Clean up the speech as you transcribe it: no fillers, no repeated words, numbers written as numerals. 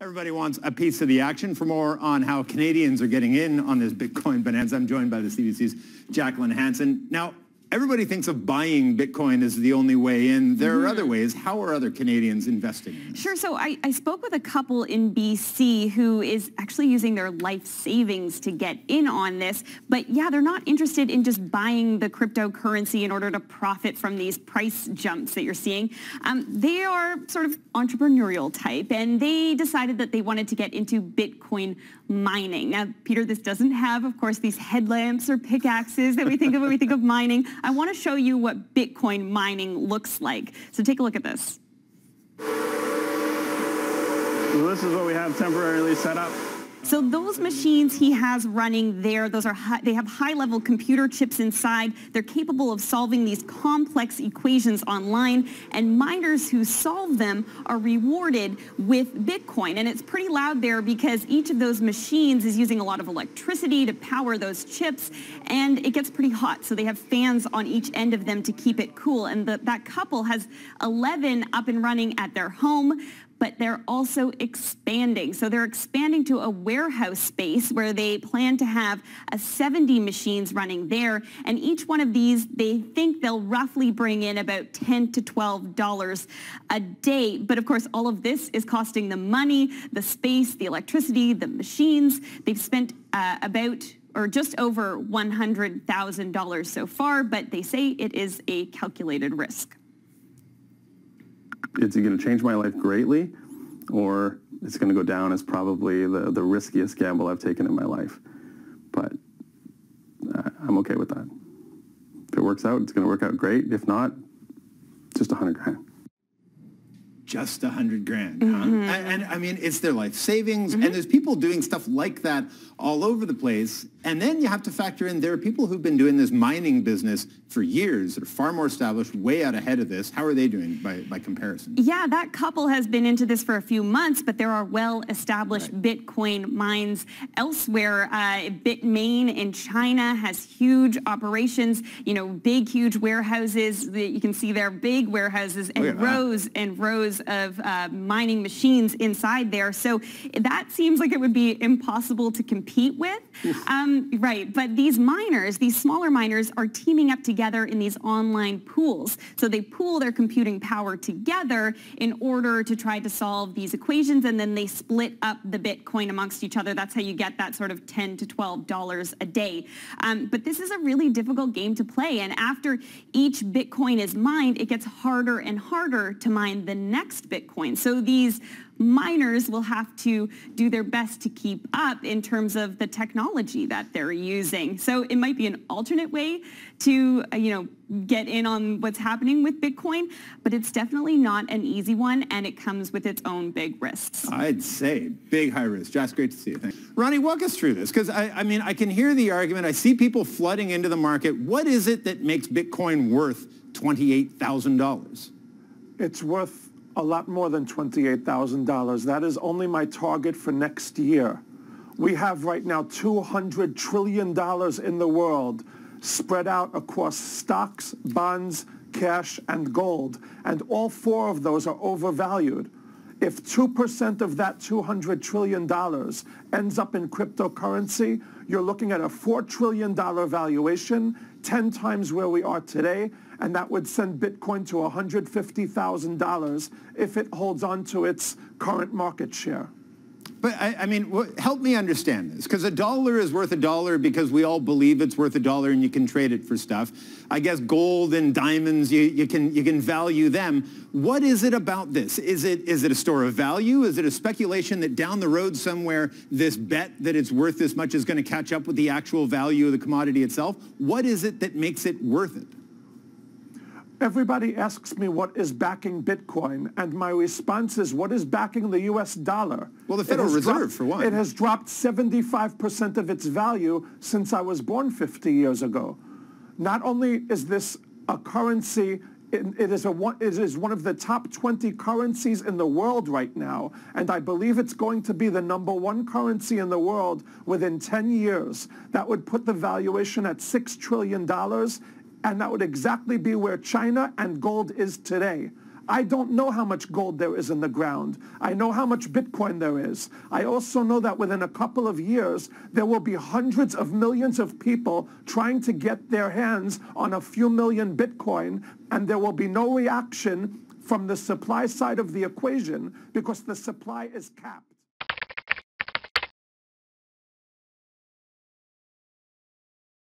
Everybody wants a piece of the action. For more on how Canadians are getting in on this Bitcoin bonanza, I'm joined by the CBC's Jacqueline Hansen. Now, everybody thinks of buying Bitcoin as the only way in. There are other ways. How are other Canadians investing in this? Sure. So I spoke with a couple in BC who is actually using their life savings to get in on this. But yeah, they're not interested in just buying the cryptocurrency in order to profit from these price jumps that you're seeing. They are sort of entrepreneurial type, and they decided that they wanted to get into Bitcoin mining. Now, Peter, this doesn't have, of course, these headlamps or pickaxes that we think of when we think of mining. I want to show you what Bitcoin mining looks like. So take a look at this. So this is what we have temporarily set up. So those machines he has running there, they have high-level computer chips inside. They're capable of solving these complex equations online, and miners who solve them are rewarded with Bitcoin. And it's pretty loud there because each of those machines is using a lot of electricity to power those chips, and it gets pretty hot. So they have fans on each end of them to keep it cool. And that couple has 11 up and running at their home, but they're also expanding. So they're expanding to a warehouse space where they plan to have 70 machines running there. And each one of these, they think they'll roughly bring in about $10 to $12 a day. But of course, all of this is costing them money, the space, the electricity, the machines. They've spent just over $100,000 so far, but they say it is a calculated risk. It's going to change my life greatly, or it's going to go down as probably the riskiest gamble I've taken in my life. But I'm okay with that. If it works out, it's going to work out great. If not, just $100,000. Just $100,000, huh? And I mean, it's their life savings, and there's people doing stuff like that all over the place. And then you have to factor in there are people who've been doing this mining business for years, that are far more established, way out ahead of this. How are they doing by comparison? Yeah, that couple has been into this for a few months, but there are well-established Bitcoin mines elsewhere. Bitmain in China has huge operations, big, huge warehouses. You can see there, big warehouses and rows and rows of mining machines inside there. So that seems like it would be impossible to compete with. Right, but these miners, these smaller miners, are teaming up together in these online pools. So they pool their computing power together in order to try to solve these equations, and then they split up the Bitcoin amongst each other. That's how you get that sort of $10 to $12 a day. But this is a really difficult game to play, and after each Bitcoin is mined, it gets harder and harder to mine the next Bitcoin. So these miners will have to do their best to keep up in terms of the technology that they're using. So it might be an alternate way to, get in on what's happening with Bitcoin, but it's definitely not an easy one, and it comes with its own big risks. I'd say big high risk. Josh, great to see you. Thanks. Ronnie, walk us through this, because I can hear the argument. I see people flooding into the market. What is it that makes Bitcoin worth $28,000? It's worth a lot more than $28,000. That is only my target for next year. We have right now $200 trillion in the world spread out across stocks, bonds, cash, and gold, and all four of those are overvalued. If 2% of that $200 trillion ends up in cryptocurrency, you're looking at a $4 trillion valuation, 10 times where we are today, and that would send Bitcoin to $150,000 if it holds on to its current market share. But help me understand this, because a dollar is worth a dollar because we all believe it's worth a dollar and you can trade it for stuff. I guess gold and diamonds, you can value them. What is it about this? Is it a store of value? Is it a speculation that down the road somewhere this bet that it's worth this much is going to catch up with the actual value of the commodity itself? What is it that makes it worth it? Everybody asks me what is backing Bitcoin, and my response is, what is backing the U.S. dollar? Well, the Federal Reserve, for one. It has dropped 75% of its value since I was born 50 years ago. Not only is this a currency, it is one of the top 20 currencies in the world right now, and I believe it's going to be the #1 currency in the world within 10 years. That would put the valuation at $6 trillion, and that would exactly be where China and gold is today. I don't know how much gold there is in the ground. I know how much Bitcoin there is. I also know that within a couple of years, there will be hundreds of millions of people trying to get their hands on a few million Bitcoin, and there will be no reaction from the supply side of the equation because the supply is capped.